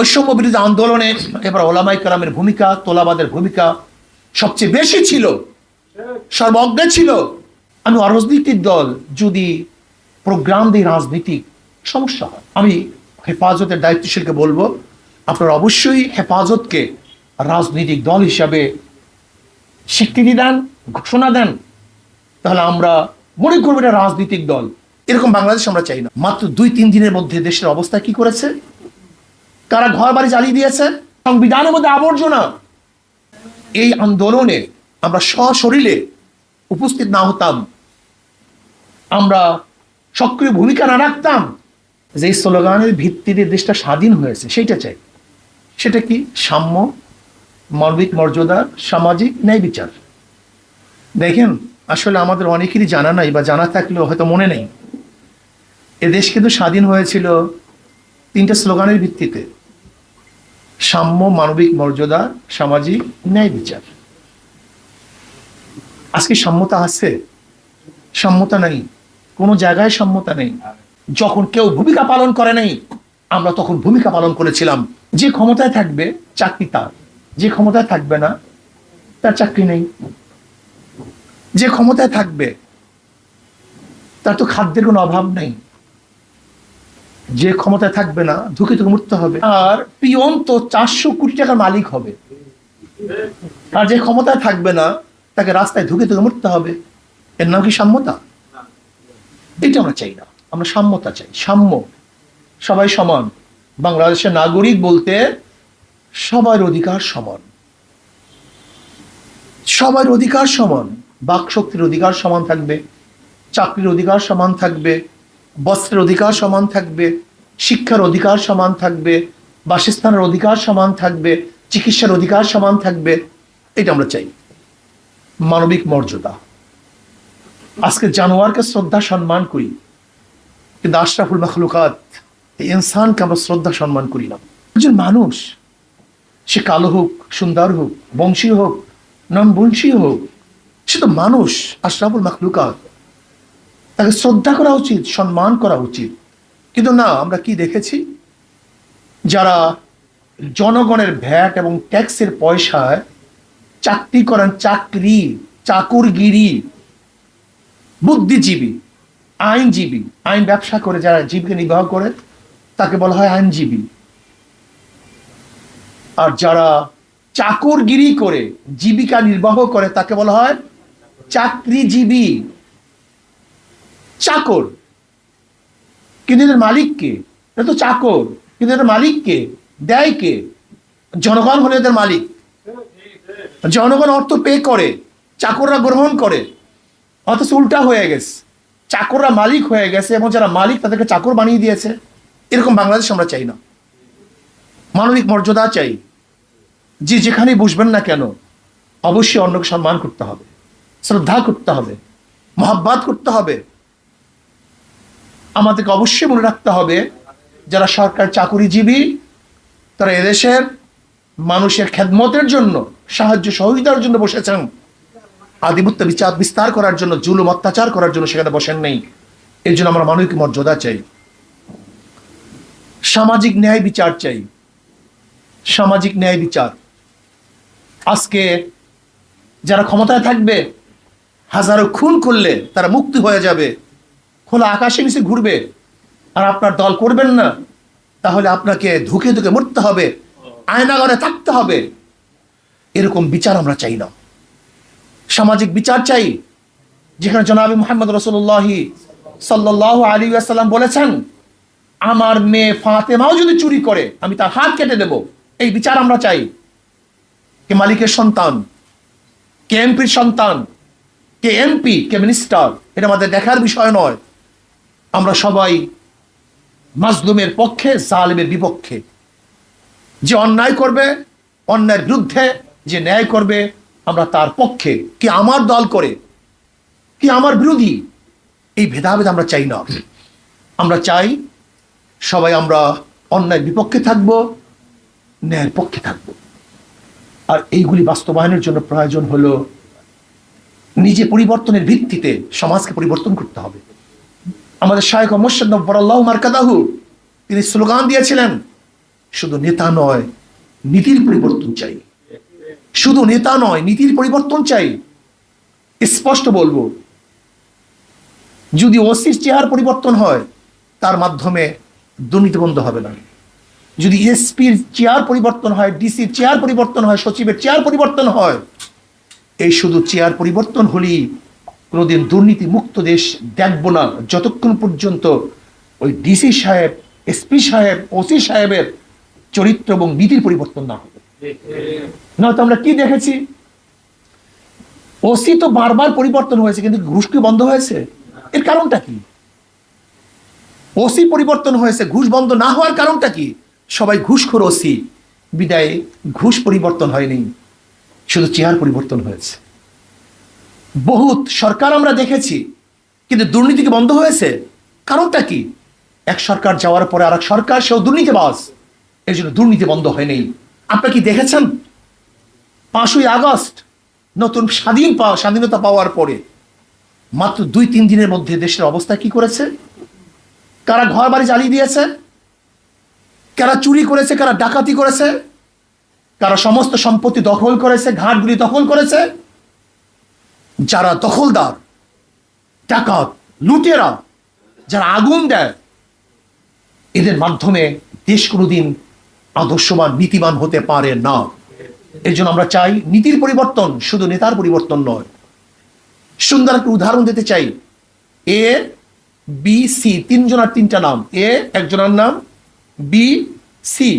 বৈষম্য বিরোধী আন্দোলনে এবার ওলামাই কেরামের ভূমিকা, তোলাবাদের ভূমিকা সবচেয়ে বেশি ছিল, সর্বজ্ঞ ছিল। আমি অরাজনৈতিক দল যদি প্রোগ্রাম দিয়ে রাজনীতিক সমস্যা হয়, আমি হেফাজতের দায়িত্বশীলকে বলবো, আপনারা অবশ্যই হেফাজতকে রাজনৈতিক দল হিসাবে স্বীকৃতি দেন, ঘোষণা দেন, তাহলে আমরা মনে করবো এটা রাজনৈতিক দল। এরকম বাংলাদেশ আমরা চাই না। মাত্র 2-3 দিনের মধ্যে দেশের অবস্থা কি করেছে, কারা ঘর বাড়ি জ্বালিয়ে দিয়েছে, সংবিধানের মধ্যে আবর্জনা। এই আন্দোলনে আমরা সশরীরে উপস্থিত না হতাম, আমরা সক্রিয় ভূমিকা না রাখতাম, যে স্লোগানের ভিত্তিতে দেশটা স্বাধীন হয়েছে সেইটা চাই। সেটা কি? সাম্য, মানবিক মর্যাদা, সামাজিক ন্যায় বিচার। দেখেন, আসলে আমাদের অনেকেরই জানা নাই, বা জানা থাকলেও হয়তো মনে নেই। এ দেশ কিন্তু স্বাধীন হয়েছিল 3টা স্লোগানের ভিত্তিতে: সাম্য, মানবিক মর্যাদা, সামাজিক ন্যায় বিচার। আজকে সাম্যতা আছে? সাম্যতা নেই, কোনো জায়গায় সাম্যতা নেই। যখন কেউ ভূমিকা পালন করে নাই, আমরা তখন ভূমিকা পালন করেছিলাম। যে ক্ষমতায় থাকবে চাকরি তার, যে ক্ষমতায় থাকবে না তার চাকরি নেই। যে ক্ষমতায় থাকবে তার তো খাদ্যের কোনো অভাব নেই। যে ক্ষমতায় থাকবে না ধুকে ধুকে মরতে হবে। আর পিয়ন তো 400 কোটি টাকার মালিক হবে। আর যে ক্ষমতায় থাকবে না তাকে রাস্তায় ধুকে ধুকে মরতে হবে। এর নাম কি সাম্যতা? এটা আমরা চাই না। আমরা সাম্যতা চাই, সাম্য, সবাই সমান। বাংলাদেশের নাগরিক বলতে সবার অধিকার সমান, সবার অধিকার সমান। বাক শক্তির অধিকার সমান থাকবে, চাকরির অধিকার সমান থাকবে, বস্ত্রের অধিকার সমান থাকবে, শিক্ষার অধিকার সমান থাকবে, বাসস্থানের অধিকার সমান থাকবে, চিকিৎসার অধিকার সমান থাকবে। এটা আমরা চাই। মানবিক মর্যাদা। আজকে জানোয়ারকে শ্রদ্ধা সম্মান করি, কিন্তু আশরাফুল মাখলুকাত এই ইনসানকে আমরা শ্রদ্ধা সম্মান করি না। একজন মানুষ, সে কালো হোক, সুন্দর হোক, বংশী হোক, নন বংশী হোক, সে তো মানুষ, আশরাফুল মাখলুকাত। তাকে শ্রদ্ধা করা উচিত, সম্মান করা উচিত। কিন্তু না, আমরা কি দেখেছি? যারা জনগণের ভ্যাট এবং ট্যাক্সের পয়সায় চাকরি করেন, চাকরি, চাকুরগিরি, বুদ্ধিজীবী, আইনজীবী, আইন ব্যবসা করে যারা জীবিকা নির্বাহ করে তাকে বলা হয় আইনজীবী। আর যারা চাকরগিরি করে জীবিকা নির্বাহ করে তাকে বলা হয় চাকরিজীবী। চাকর, কিন্তু এদের মালিক কে? এটা তো চাকর, কিন্তু এদের মালিক কে? দেয় কে? জনগণ হলে এদের মালিক। জনগণ অর্থ পে করে, চাকররা গ্রহণ করে। অথচ উল্টা হয়ে গেছে, চাকররা মালিক হয়ে গেছে এবং যারা মালিক তাদেরকে চাকর বানিয়ে দিয়েছে। এরকম বাংলাদেশ আমরা চাই না। মানবিক মর্যাদা চাই। যে যেখানেই বসবেন না কেন অবশ্যই অন্যকে সম্মান করতে হবে, শ্রদ্ধা করতে হবে, মহাব্বত করতে হবে। আমাদেরকে অবশ্যই মনে রাখতে হবে, যারা সরকার চাকুরিজীবী তারা এদেশের মানুষের খেদমতের জন্য, সাহায্য সহযোগিতার জন্য বসেছেন। আধিপত্য বিচার বিস্তার করার জন্য, জুলুম অত্যাচার করার জন্য সেখানে বসেন নেই। এর জন্য আমরা মানবিক মর্যাদা চাই, সামাজিক ন্যায় বিচার চাই, সামাজিক ন্যায় বিচার। আজকে যারা ক্ষমতায় থাকবে, হাজারো খুন করলে তারা মুক্তি হয়ে যাবে, খোলা আকাশে নিচে ঘুরবে, আর আপনার দল করবেন না, তাহলে আপনাকে ধুকে ধুকে মরতে হবে, আয়নাঘরে থাকতে হবে। এরকম বিচার আমরা চাই না। সামাজিক বিচার চাই, যেখানে জনাবি মুহাম্মদ রাসূলুল্লাহ সাল্লাল্লাহু আলাইহি ওয়াসাল্লাম বলেছেন, আমার মেয়ে ফাতেমাও যদি চুরি করে আমি তার হাত কেটে দেব। এই বিচার আমরা চাই। কে মালিকের সন্তান, কে এমপির সন্তান, কে এমপি, কে মিনিস্টার, এটা আমাদের দেখার বিষয় নয়। আমরা সবাই মাজলুমের পক্ষে, জালেমের বিপক্ষে। যে অন্যায় করবে অন্যায়ের বিরুদ্ধে, যে ন্যায় করবে আমরা তার পক্ষে। কি আমার দল করে, কি আমার বিরোধী, এই ভেদাভেদ আমরা চাই না। আমরা চাই সবাই আমরা অন্যায়ের বিপক্ষে থাকবো, ন্যায়ের পক্ষে থাকবো। আর এইগুলি বাস্তবায়নের জন্য প্রয়োজন হলো নিজে পরিবর্তনের ভিত্তিতে সমাজকে পরিবর্তন করতে হবে। আমাদের শায়খ মুর্শিদ নব্বরাল্লাহু মারকাদাহু তিনি স্লোগান দিয়েছিলেন, শুধু নেতা নয়, নীতির পরিবর্তন চাই। শুধু নেতা নয়, নীতির পরিবর্তন চাই। স্পষ্ট বলবো, যদি ওসির চেয়ার পরিবর্তন হয় তার মাধ্যমে দুর্নীতি বন্ধ হবে না। যদি এসপির চেয়ার পরিবর্তন হয়, ডিসির চেয়ার পরিবর্তন হয়, সচিবের চেয়ার পরিবর্তন হয়, এই শুধু চেয়ার পরিবর্তন হলেই কোনোদিন দুর্নীতি মুক্ত দেশ দেখব না, যতক্ষণ পর্যন্ত ওই ডিসি সাহেব, এসপি সাহেব, ওসি সাহেবের চরিত্র এবং নীতির পরিবর্তন না হবে। নয়তো আমরা কি দেখেছি, ওসি তো বারবার পরিবর্তন হয়েছে, কিন্তু ঘুষ কি বন্ধ হয়েছে? এর কারণটা কি? ওসি পরিবর্তন হয়েছে, ঘুষ বন্ধ না হওয়ার কারণটা কি? সবাই ঘুষখোর ওসি, বিদায় ঘুষ পরিবর্তন হয়নি, শুধু চেয়ার পরিবর্তন হয়েছে। বহুত সরকার আমরা দেখেছি, কিন্তু দুর্নীতি কি বন্ধ হয়েছে? কারণটা কি? এক সরকার যাওয়ার পরে আর এক সরকার, সেও দুর্নীতিবাজ, এর জন্য দুর্নীতি বন্ধ হয়নি। আপনারা কি দেখেছেন 5ই আগস্ট নতুন স্বাধীনতা পাওয়ার পরে মাত্র 2-3 দিনের মধ্যে দেশের অবস্থা কি করেছে? কারা ঘর বাড়ি জ্বালিয়ে দিয়েছে, কারা চুরি করেছে, কারা ডাকাতি করেছে, কারা সমস্ত সম্পত্তি দখল করেছে, ঘাটগুলি দখল করেছে। যারা দখলদার, ডাকাত, লুটেরা, যারা আগুন দেয়, এদের মাধ্যমে দেশ কোনোদিন আদর্শবান, নীতিবান হতে পারে না। এর জন্য আমরা চাই নীতির পরিবর্তন, শুধু নেতার পরিবর্তন নয়। সুন্দর একটা উদাহরণ দিতে চাই। এ, বি, সি, 3 জনের 3টা নাম। এ একজনের নাম, বি, সি।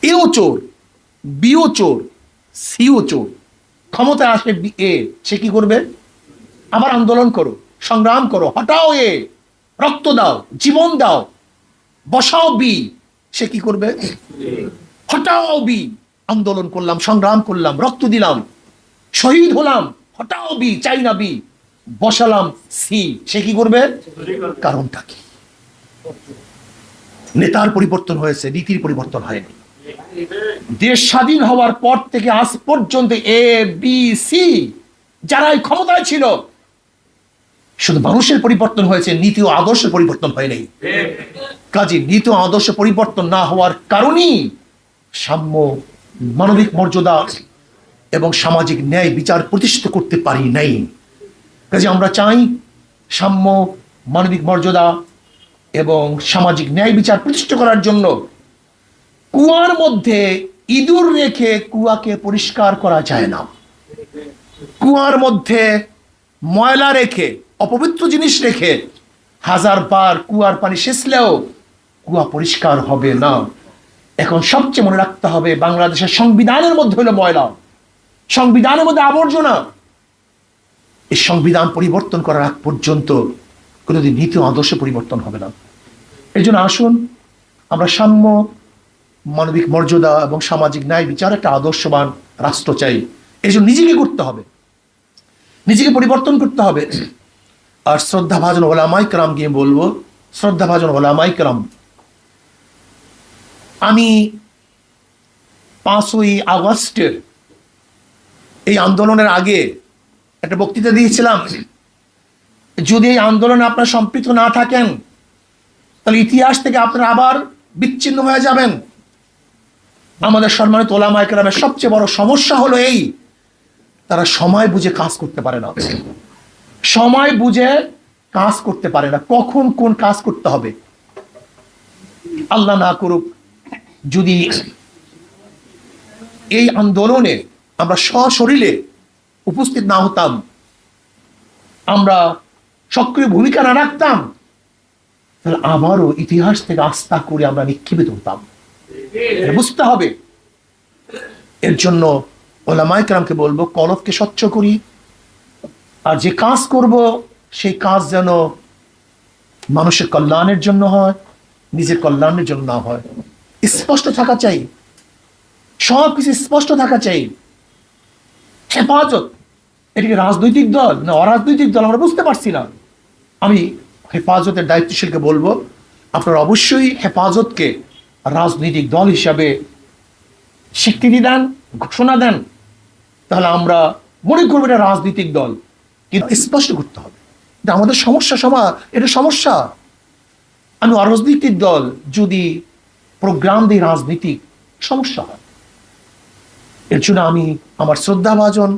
এও চোর, বিও চোর, সিও চোর। ক্ষমতা আসে এ, সে কি করবে? আবার আন্দোলন করো, সংগ্রাম করো, হটাও এ, রক্ত দাও, জীবন দাও, বসাও বি। সে কি করবে? হটাও বি। আন্দোলন করলাম, সংগ্রাম করলাম, রক্ত দিলাম, শহীদ হলাম, হটাও বি, চাই না বি, বসালাম সি। সে কি করবে? কারণটা কি? নেতার পরিবর্তন হয়েছে, নীতির পরিবর্তন হয়নি। দেশ স্বাধীন হওয়ার পর থেকে আজ পর্যন্ত এ, বি, সি যারাই ক্ষমতায় ছিল, শুধু মানুষের পরিবর্তন হয়েছে, নীতি ও আদর্শের পরিবর্তন হয়নি। কাজে নীতি ও আদর্শ পরিবর্তন না হওয়ার কারণেই সাম্য, মানবিক মর্যাদা এবং সামাজিক ন্যায় বিচার প্রতিষ্ঠিত করতে পারি নাই। কাজে আমরা চাই সাম্য, মানবিক মর্যাদা এবং সামাজিক ন্যায় বিচার প্রতিষ্ঠা করার জন্য কুয়ার মধ্যে ইঁদুর রেখে কুয়াকে পরিষ্কার করা যায় না। কুয়ার মধ্যে ময়লা রেখে, অপবিত্র জিনিস রেখে 1000 বার কুয়ার পানি সেচলেও কুয়া পরিষ্কার হবে না। এখন সবচেয়ে মনে রাখতে হবে, বাংলাদেশের সংবিধানের মধ্যে হলো ময়লা, সংবিধানের মধ্যে আবর্জনা। এই সংবিধান পরিবর্তন করার আগ পর্যন্ত কোনোদিন নীতি ও আদর্শ পরিবর্তন হবে না। এই জন্য আসুন আমরা সাম্য, মানবিক মর্যাদা এবং সামাজিক ন্যায় বিচার একটা আদর্শবান রাষ্ট্র চাই। এই জন্য নিজেকে করতে হবে, নিজেকে পরিবর্তন করতে হবে। আর শ্রদ্ধাভাজন ওলামায়ে কেরাম গিয়ে বলবো, শ্রদ্ধাভাজন ওলামায়ে কেরাম, আমি 5ই আগস্টের এই আন্দোলনের আগে একটা বক্তৃতা দিয়েছিলাম, যদি এই আন্দোলনে আপনারা সম্পৃক্ত না থাকেন তাহলে ইতিহাস থেকে আপনারা আবার বিচ্ছিন্ন হয়ে যাবেন। আমাদের সম্মানিত ওলামায়ে কেরামের সবচেয়ে বড় সমস্যা হলো এই, তারা সময় বুঝে কাজ করতে পারে না। সময় বুঝে কাজ করতে পারে না, কখন কোন কাজ করতে হবে। আল্লাহ না করুক যদি এই আন্দোলনে আমরা সশরীরে উপস্থিত না হতাম, আমরা সক্রিয় ভূমিকা না রাখতাম, তাহলে আবারও ইতিহাস থেকে আস্থা করে আমরা নিক্ষেপিত হতাম। বুঝতে হবে। এর জন্য ওলামায়ে কেরামকে বলবো, কলবকে স্বচ্ছ করি, আর যে কাজ করব সেই কাজ যেন মানুষের কল্যাণের জন্য হয়, নিজের কল্যাণের জন্য না হয়। স্পষ্ট থাকা চাই, সব কিছু স্পষ্ট থাকা চাই। হেফাজত, এটিকে রাজনৈতিক দল না অরাজনৈতিক দল আমরা বুঝতে পারছি না। আমি হেফাজতের দায়িত্বশীলকে বলবো, আপনারা অবশ্যই হেফাজতকে রাজনৈতিক দল হিসাবে স্বীকৃতি দেন, ঘোষণা দেন, তাহলে আমরা মনে করবো এটা রাজনৈতিক দল। কিন্তু স্পষ্ট করতে হবে এটা আমাদের সমস্যা, এটা সমস্যা। আমি অরাজনৈতিক দল যদি প্রোগ্রাম দিয়ে রাজনীতিক সমস্যা হয়। এর জন্য আমি আমার শ্রদ্ধাভাজন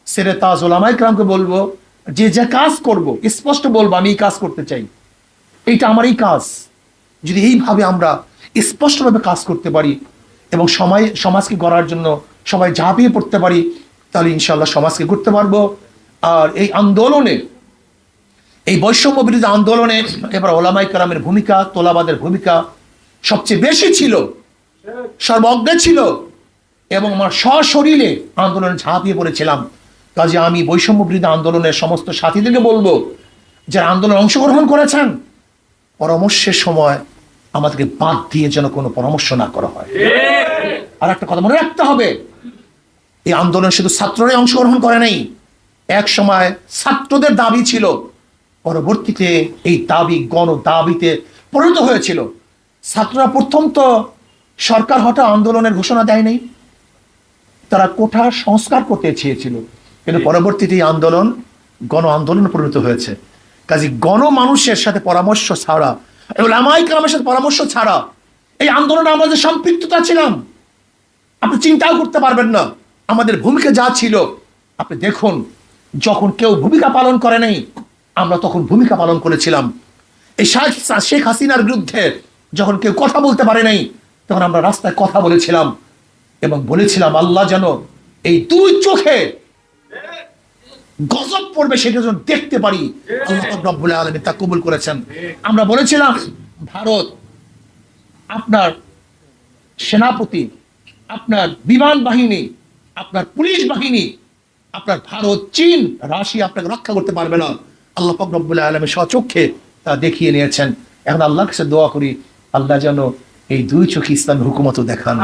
সেরে তাজ ওলামায়ে কেরামকে বলবো, যে যে কাজ করব স্পষ্ট বলবো আমি এই কাজ করতে চাই, এইটা আমার এই কাজ। যদি এইভাবে আমরা স্পষ্টভাবে কাজ করতে পারি এবং সমাজকে গড়ার জন্য সবাই ঝাঁপিয়ে পড়তে পারি, তাহলে ইনশাআল্লাহ সমাজকে গড়তে পারবো। আর এই আন্দোলনে, এই বৈষম্য বিরোধী আন্দোলনে এবার ওলামায়ে কেরামের ভূমিকা, তোলাবাদের ভূমিকা সবচেয়ে বেশি ছিল, সর্বজ্ঞ ছিল, এবং আমার সশরীরে আন্দোলনে ঝাঁপিয়ে পড়েছিলাম। কাজে আমি বৈষম্য বিরোধী আন্দোলনের সমস্ত সাথীদেরকে বলবো, যারা আন্দোলনে অংশগ্রহণ করেছেন, পরামর্শের সময় আমাদেরকে বাদ দিয়ে যেন কোনো পরামর্শ না করা হয়। আর একটা কথা মনে রাখতে হবে, এই আন্দোলন শুধু ছাত্ররাই অংশগ্রহণ করে নাই। এক সময় ছাত্রদের দাবি ছিল, পরবর্তীতে এই দাবি গণ দাবিতে পরিণত হয়েছিল। ছাত্ররা প্রথম তো সরকার হঠাৎ আন্দোলনের ঘোষণা দেয় নাই, তারা কোঠা সংস্কার করতে চেয়েছিল, কিন্তু পরবর্তীতে এই আন্দোলন গণ আন্দোলনে পরিণত হয়েছে। কাজে গণমানুষের সাথে পরামর্শ ছাড়া, ওলামায়ে কেরামের সাথে পরামর্শ ছাড়া এই আন্দোলনে আমরা যে সম্পৃক্ততা ছিলাম, আপনি চিন্তাও করতে পারবেন না আমাদের ভূমিকা যা ছিল। আপনি দেখুন, যখন কেউ ভূমিকা পালন করে নাই, আমরা তখন ভূমিকা পালন করেছিলাম। এই শেখ হাসিনার বিরুদ্ধে যখন কেউ কথা বলতে পারে নাই, তখন আমরা রাস্তায় কথা বলেছিলাম এবং বলেছিলাম আল্লাহ যেন এই দুই চোখে গজব পড়বে সেটা যেন দেখতে পারি। আল্লাহ রাব্বুল আলামিন তা কবুল করেছেন। আমরা বলেছিলাম, ভারত আপনার সেনাপতি, আপনার বিমান বাহিনী, আপনার পুলিশ বাহিনী, আপনার ভারত, চীন, রাশিয়া আপনাকে রক্ষা করতে পারবে না। আল্লাহ পাক রব্বুল আলামিন স্বচক্ষে তা দেখিয়ে নিয়েছেন। এখন আল্লাহর কাছে দোয়া করি, আল্লাহ যেন এই দুই চোখে ইসলামের হুকুমত দেখান।